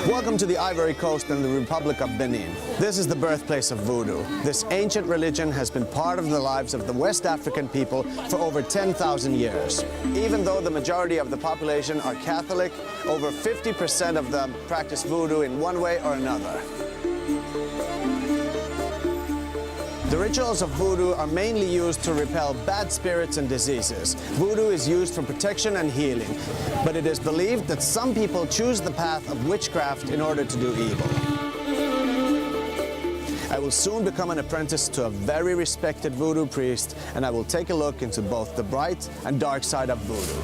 Welcome to the Ivory Coast and the Republic of Benin. This is the birthplace of Voodoo. This ancient religion has been part of the lives of the West African people for over 10,000 years. Even though the majority of the population are Catholic, over 50% of them practice Voodoo in one way or another. The rituals of Voodoo are mainly used to repel bad spirits and diseases. Voodoo is used for protection and healing, but it is believed that some people choose the path of witchcraft in order to do evil. I will soon become an apprentice to a very respected Voodoo priest, and I will take a look into both the bright and dark side of Voodoo.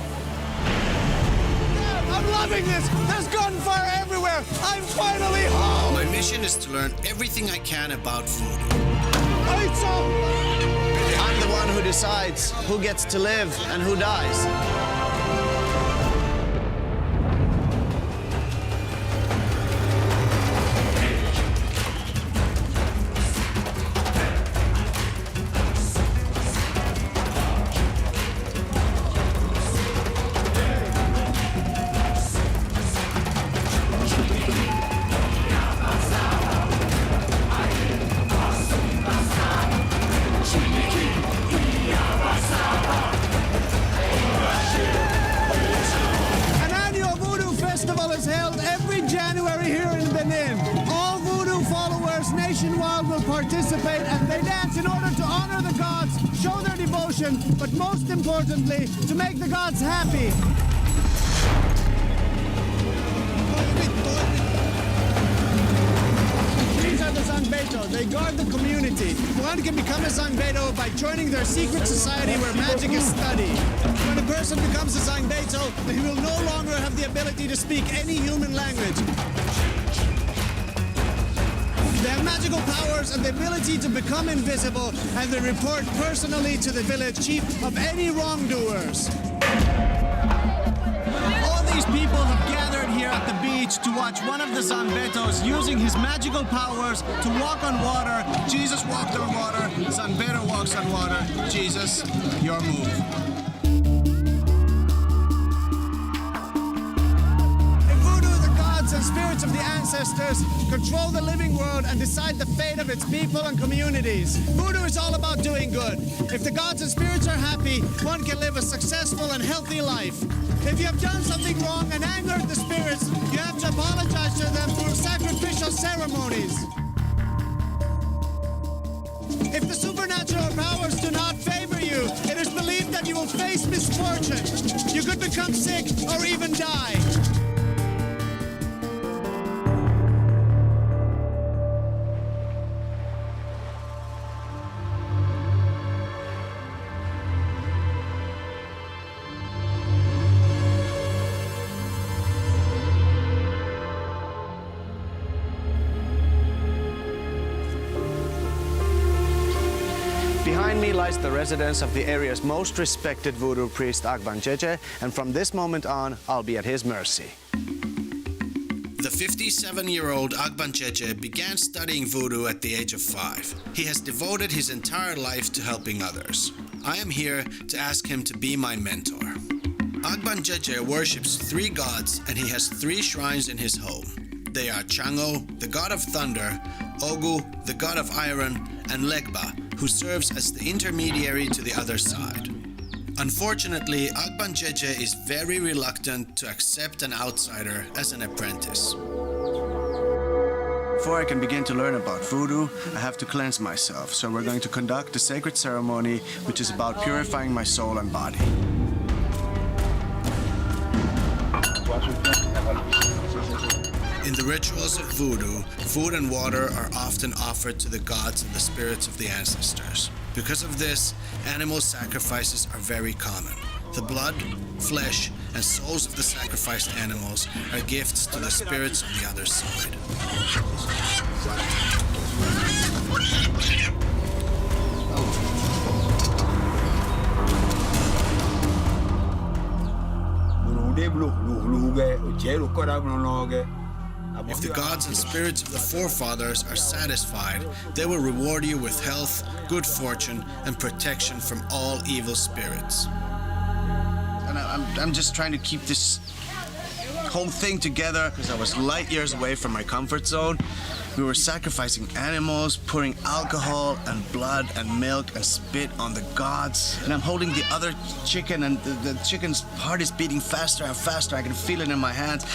I'm loving this! There's gunfire everywhere! I'm finally home! My mission is to learn everything I can about Voodoo. I'm the one who decides who gets to live and who dies. Participate and they dance in order to honor the gods, show their devotion, but most importantly, to make the gods happy. These are the Zanbeto. They guard the community. One can become a Zanbeto by joining their secret society where magic is studied. When a person becomes a Zanbeto, he will no longer have the ability to speak any human language. They have magical powers and the ability to become invisible, and they report personally to the village chief of any wrongdoers. All these people have gathered here at the beach to watch one of the Zanbetos using his magical powers to walk on water. Jesus walked on water, Zanbeto walks on water. Jesus, your move. And spirits of the ancestors control the living world and decide the fate of its people and communities. Voodoo is all about doing good. If the gods and spirits are happy, one can live a successful and healthy life. If you have done something wrong and angered the spirits, you have to apologize to them through sacrificial ceremonies. If the supernatural powers do not favor you, it is believed that you will face misfortune. You could become sick or even die. Behind me lies the residence of the area's most respected Voodoo priest, Agbanjeje, and from this moment on, I'll be at his mercy. The 57-year-old Agbanjeje began studying Voodoo at the age of 5. He has devoted his entire life to helping others. I am here to ask him to be my mentor. Agbanjeje worships 3 gods and he has 3 shrines in his home. They are Chango, the god of thunder, Ogu, the god of iron, and Legba, who serves as the intermediary to the other side. Unfortunately, Agbanjeje is very reluctant to accept an outsider as an apprentice. Before I can begin to learn about Voodoo, I have to cleanse myself, so we're going to conduct a sacred ceremony which is about purifying my soul and body. In the rituals of Voodoo, food and water are often offered to the gods and the spirits of the ancestors. Because of this, animal sacrifices are very common. The blood, flesh, and souls of the sacrificed animals are gifts to the spirits on the other side. If the gods and spirits of the forefathers are satisfied, they will reward you with health, good fortune, and protection from all evil spirits. And I'm just trying to keep this whole thing together because I was light years away from my comfort zone. We were sacrificing animals, pouring alcohol and blood and milk and spit on the gods. And I'm holding the other chicken, and the chicken's heart is beating faster and faster. I can feel it in my hands.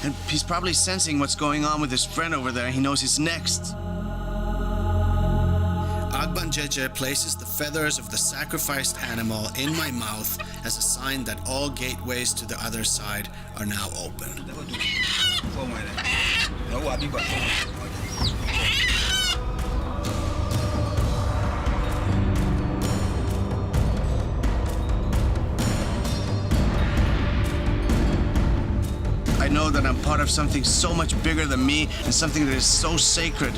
And he's probably sensing what's going on with his friend over there. He knows he's next. Agbanjeje places the feathers of the sacrificed animal in my mouth as a sign that all gateways to the other side are now open. I know that I'm part of something so much bigger than me and something that is so sacred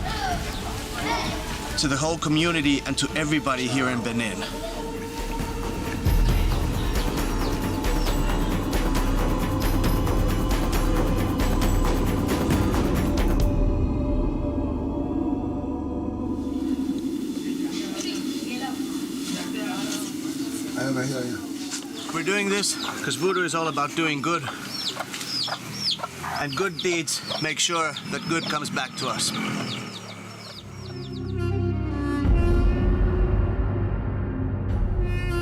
to the whole community and to everybody here in Benin. We're doing this because Voodoo is all about doing good. And good deeds make sure that good comes back to us.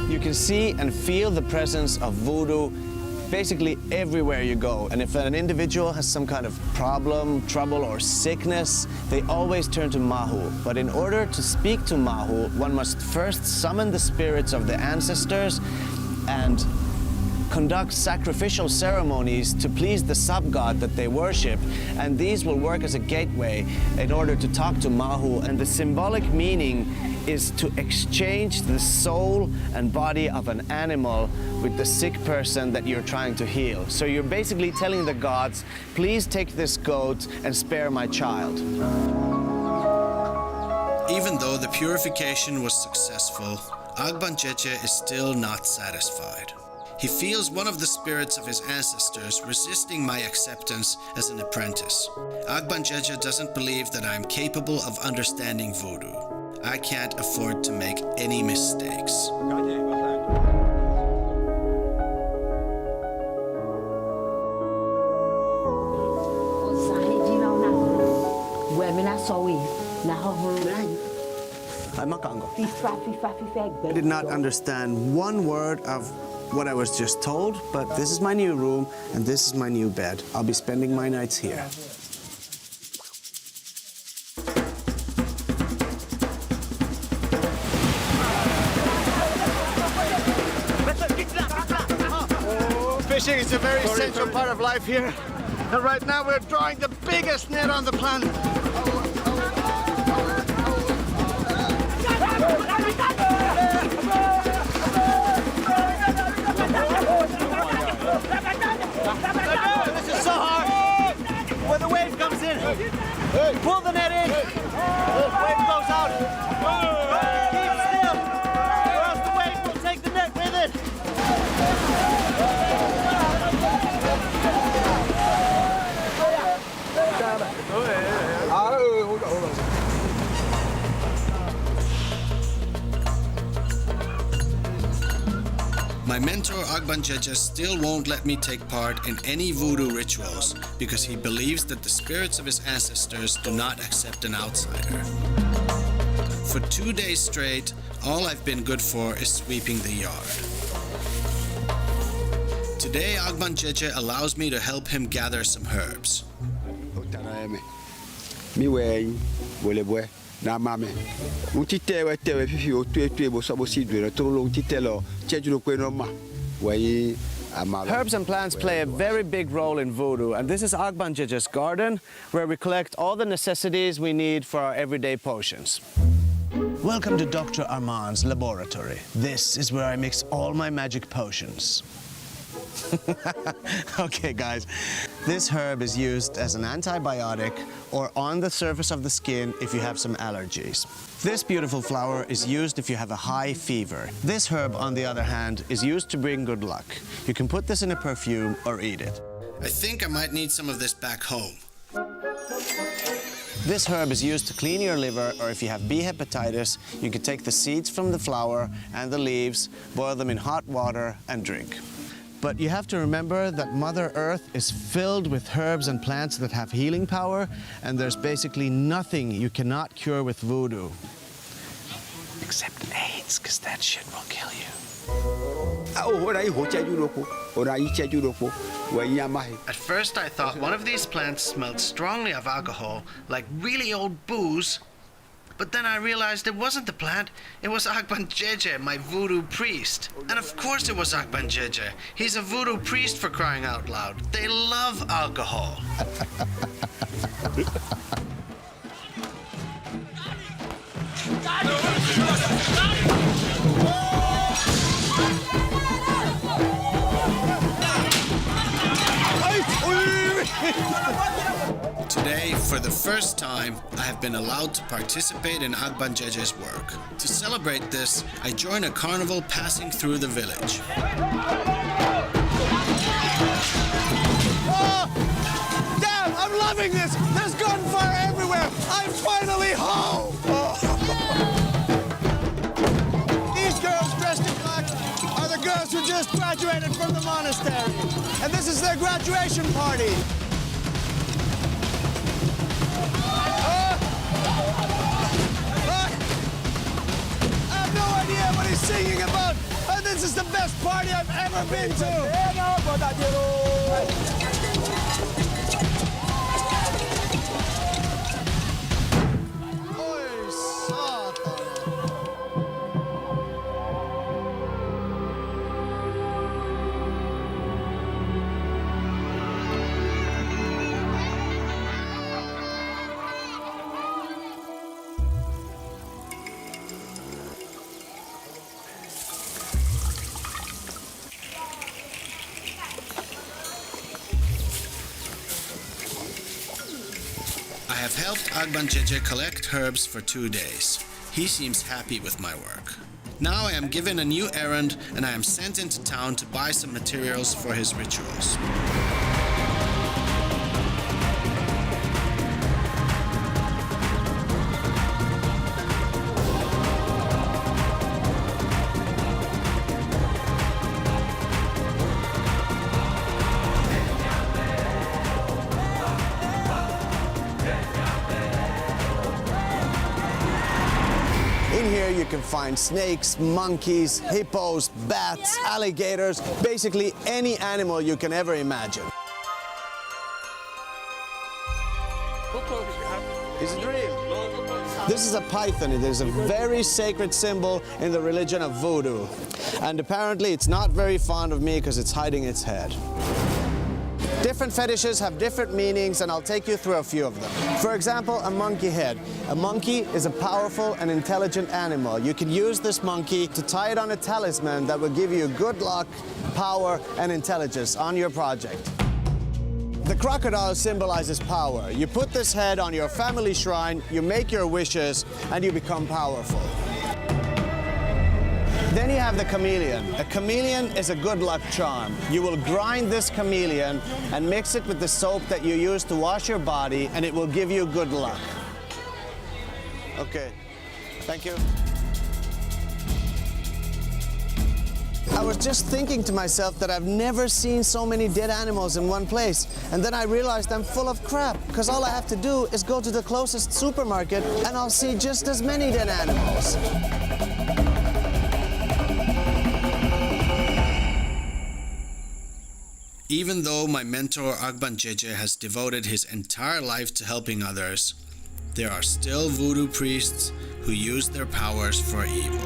You can see and feel the presence of Voodoo basically everywhere you go. And if an individual has some kind of problem, trouble, or sickness, they always turn to Mahu. But in order to speak to Mahu, one must first summon the spirits of the ancestors and conduct sacrificial ceremonies to please the sub-god that they worship, and these will work as a gateway in order to talk to Mahu. And the symbolic meaning is to exchange the soul and body of an animal with the sick person that you're trying to heal. So you're basically telling the gods, please take this goat and spare my child. Even though the purification was successful, Agbanjeje is still not satisfied. He feels one of the spirits of his ancestors resisting my acceptance as an apprentice. Agbanjeje doesn't believe that I am capable of understanding Voodoo. I can't afford to make any mistakes. I did not understand one word of what I was just told, but this is my new room and this is my new bed. I'll be spending my nights here. Fishing is a very essential part of life here. And right now we're drawing the biggest net on the planet. This is so hard. When the wave comes in, pull the net in. Wave goes out. Keep still, or else the wave will take the net with it. My mentor Agbanjeje still won't let me take part in any voodoo rituals because he believes that the spirits of his ancestors do not accept an outsider. For 2 days straight, all I've been good for is sweeping the yard. Today, Agbanjeje allows me to help him gather some herbs. Herbs and plants play a very big role in Voodoo, and this is Agbanjeje's garden, where we collect all the necessities we need for our everyday potions. Welcome to Dr. Armand's laboratory. This is where I mix all my magic potions. Okay, guys, this herb is used as an antibiotic or on the surface of the skin if you have some allergies. This beautiful flower is used if you have a high fever. This herb, on the other hand, is used to bring good luck. You can put this in a perfume or eat it. I think I might need some of this back home. This herb is used to clean your liver, or if you have B hepatitis, you can take the seeds from the flower and the leaves, boil them in hot water and drink. But you have to remember that Mother Earth is filled with herbs and plants that have healing power, and there's basically nothing you cannot cure with voodoo. Except AIDS, because that shit will kill you. At first I thought one of these plants smelled strongly of alcohol, like really old booze. But then I realized it wasn't the plant, it was Agbanjeje, my voodoo priest. And of course it was Agbanjeje. He's a voodoo priest, for crying out loud. They love alcohol. Today, for the first time, I have been allowed to participate in Agbanjeje's work. To celebrate this, I join a carnival passing through the village. Oh, damn, I'm loving this. There's gunfire everywhere. I'm finally home. Oh. These girls dressed in black are the girls who just graduated from the monastery. And this is their graduation party. What he's singing about. And this is the best party I've ever been to. I have helped Agbanjeje collect herbs for 2 days. He seems happy with my work. Now I am given a new errand and I am sent into town to buy some materials for his rituals. In here you can find snakes, monkeys, hippos, bats, alligators, basically any animal you can ever imagine. Is it real? This is a python. It is a very sacred symbol in the religion of Voodoo. And apparently it's not very fond of me because it's hiding its head. Different fetishes have different meanings, and I'll take you through a few of them. For example, a monkey head. A monkey is a powerful and intelligent animal. You can use this monkey to tie it on a talisman that will give you good luck, power, and intelligence on your project. The crocodile symbolizes power. You put this head on your family shrine, you make your wishes, and you become powerful. Then you have the chameleon. A chameleon is a good luck charm. You will grind this chameleon and mix it with the soap that you use to wash your body, and it will give you good luck. Okay, thank you. I was just thinking to myself that I've never seen so many dead animals in one place. And then I realized I'm full of crap, because all I have to do is go to the closest supermarket and I'll see just as many dead animals. Even though my mentor Agbanjeje has devoted his entire life to helping others, there are still voodoo priests who use their powers for evil.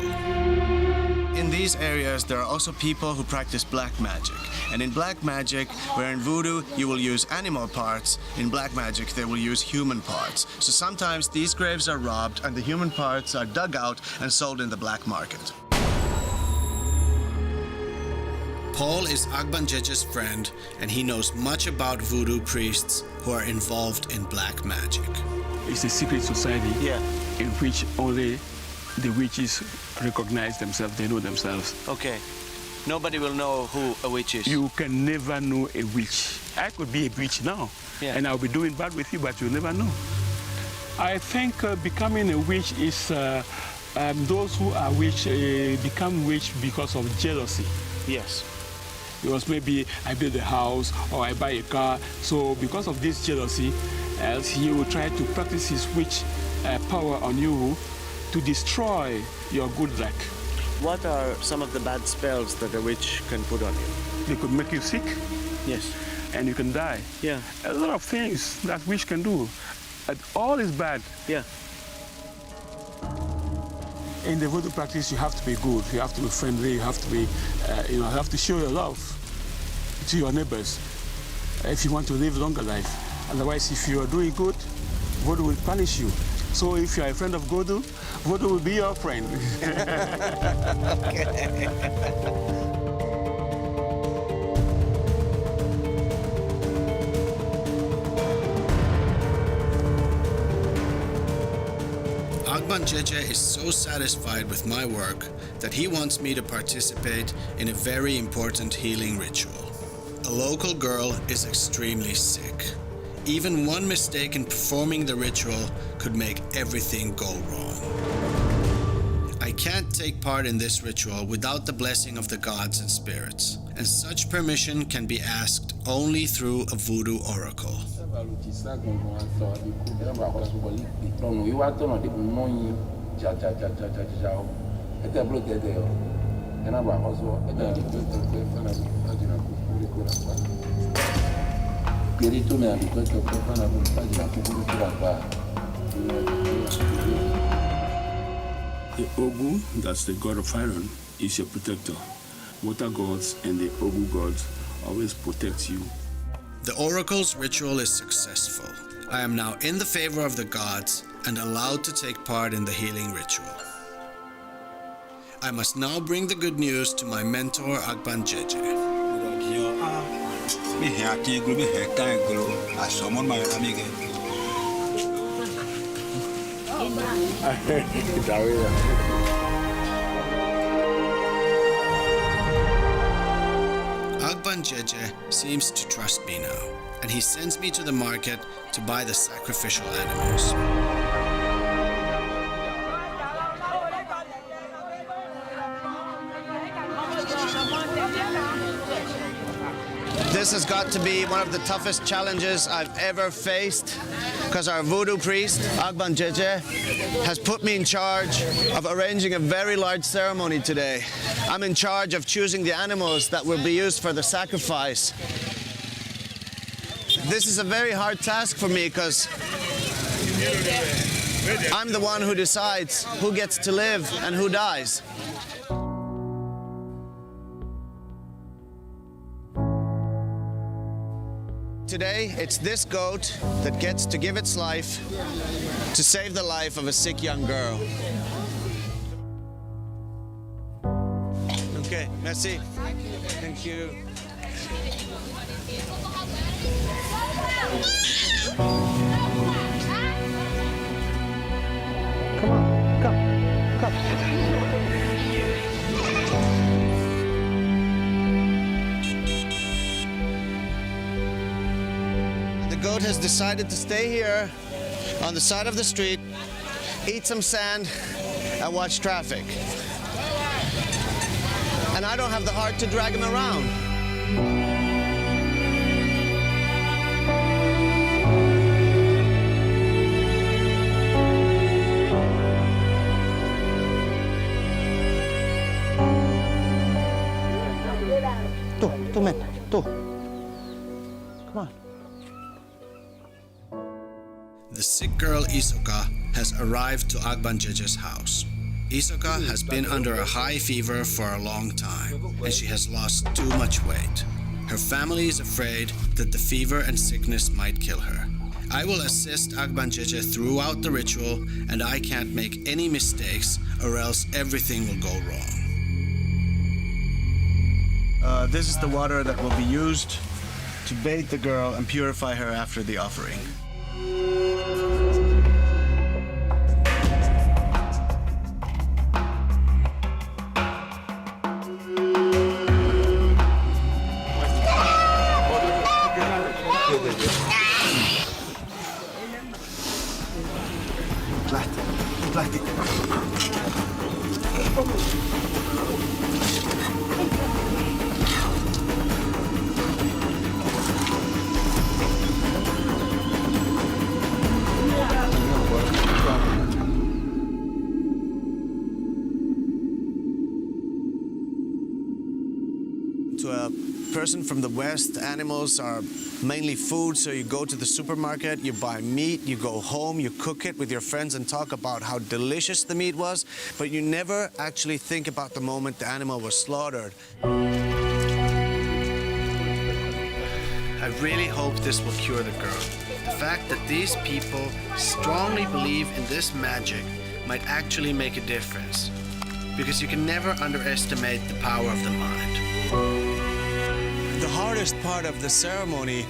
In these areas, there are also people who practice black magic. And in black magic, where in voodoo you will use animal parts, in black magic they will use human parts. So sometimes these graves are robbed and the human parts are dug out and sold in the black market. Paul is Agbanjeje's friend, and he knows much about voodoo priests who are involved in black magic. It's a secret society in which only the witches recognize themselves, they know themselves. Okay. Nobody will know who a witch is. You can never know a witch. I could be a witch now, and I'll be doing bad with you, but you'll never know. I think becoming a witch is those who are witch become witch because of jealousy. Yes. because maybe I build a house or I buy a car. So because of this jealousy, else he will try to practice his witch power on you to destroy your good luck. What are some of the bad spells that a witch can put on you? They could make you sick. Yes. And you can die. Yeah. A lot of things that witch can do. And all is bad. Yeah. In the voodoo practice, you have to be good. You have to be friendly. You have to be, you have to show your love to your neighbors if you want to live a longer life. Otherwise, if you are doing good, voodoo will punish you. So if you are a friend of voodoo, voodoo will be your friend. Agbanjeje is so satisfied with my work that he wants me to participate in a very important healing ritual. A local girl is extremely sick. Even one mistake in performing the ritual could make everything go wrong. I can't take part in this ritual without the blessing of the gods and spirits, and such permission can be asked only through a voodoo oracle. The Ogu, that's the god of iron, is your protector. Water gods and the Ogu gods always protect you. The oracle's ritual is successful. I am now in the favor of the gods and allowed to take part in the healing ritual. I must now bring the good news to my mentor Agbanjeje. Agbanjeje seems to trust me now, and he sends me to the market to buy the sacrificial animals. This has got to be one of the toughest challenges I've ever faced, because our voodoo priest, Agbanjeje, has put me in charge of arranging a very large ceremony today. I'm in charge of choosing the animals that will be used for the sacrifice. This is a very hard task for me because I'm the one who decides who gets to live and who dies. Today, it's this goat that gets to give its life to save the life of a sick young girl. Okay, merci. Thank you. Come on, come. The goat has decided to stay here on the side of the street, eat some sand, and watch traffic. And I don't have the heart to drag him around. Two men, two. Come on. The sick girl Isoka has arrived to Agbanjeje's house. Isoka has been under a high fever for a long time, and she has lost too much weight. Her family is afraid that the fever and sickness might kill her. I will assist Agbanjeje throughout the ritual, and I can't make any mistakes, or else everything will go wrong. This is the water that will be used to bathe the girl and purify her after the offering. person from the West, animals are mainly food, so you go to the supermarket, you buy meat, you go home, you cook it with your friends and talk about how delicious the meat was, but you never actually think about the moment the animal was slaughtered. I really hope this will cure the girl. The fact that these people strongly believe in this magic might actually make a difference, because you can never underestimate the power of the mind. The hardest part of the ceremony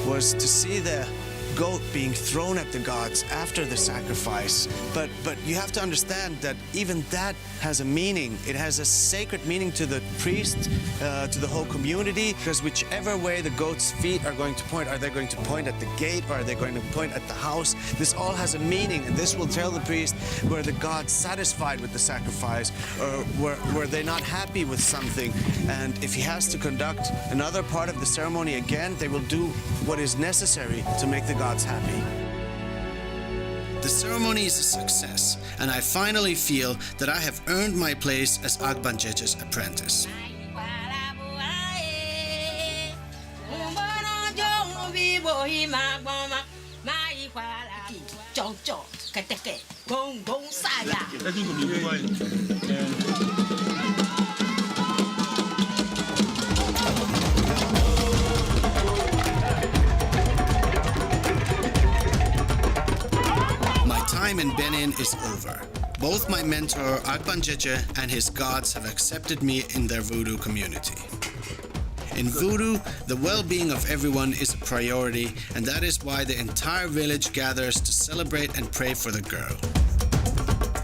was to see the goat being thrown at the gods after the sacrifice. But you have to understand that even that has a meaning. It has a sacred meaning to the priest, to the whole community, because whichever way the goat's feet are going to point, are they going to point at the gate or are they going to point at the house? This all has a meaning, and this will tell the priest were the gods satisfied with the sacrifice or were they not happy with something. And if he has to conduct another part of the ceremony again, they will do what is necessary to make the gods happy. The ceremony is a success, and I finally feel that I have earned my place as Agbancheche's apprentice. Time in Benin is over. Both my mentor Agbancheche and his gods have accepted me in their Voodoo community. In Voodoo, the well-being of everyone is a priority, and that is why the entire village gathers to celebrate and pray for the girl.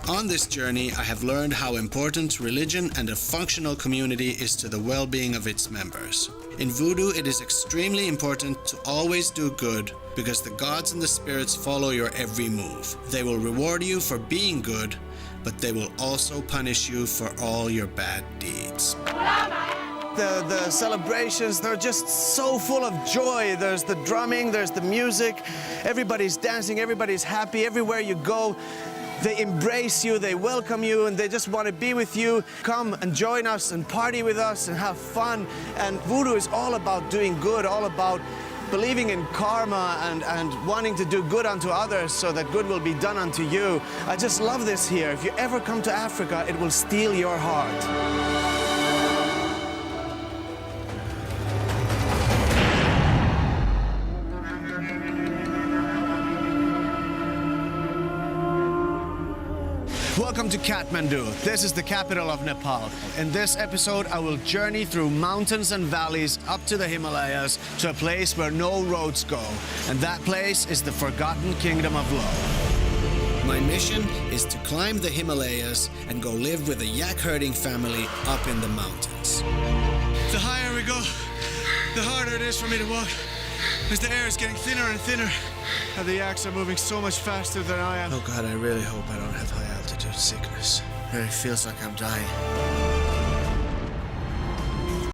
On this journey, I have learned how important religion and a functional community is to the well-being of its members. In Voodoo, it is extremely important to always do good, because the gods and the spirits follow your every move. They will reward you for being good, but they will also punish you for all your bad deeds. The celebrations, they're just so full of joy. There's the drumming, there's the music, everybody's dancing, everybody's happy. Everywhere you go, they embrace you, they welcome you, and they just want to be with you. Come and join us and party with us and have fun. And Voodoo is all about doing good, all about believing in karma and wanting to do good unto others so that good will be done unto you. I just love this here. If you ever come to Africa, it will steal your heart. Welcome to Kathmandu. This is the capital of Nepal. In this episode, I will journey through mountains and valleys up to the Himalayas to a place where no roads go. And that place is the forgotten kingdom of Lo. My mission is to climb the Himalayas and go live with a yak herding family up in the mountains. The higher we go, the harder it is for me to walk, as the air is getting thinner and thinner, and the yaks are moving so much faster than I am. Oh God, I really hope I don't have high altitude sickness. It really feels like I'm dying.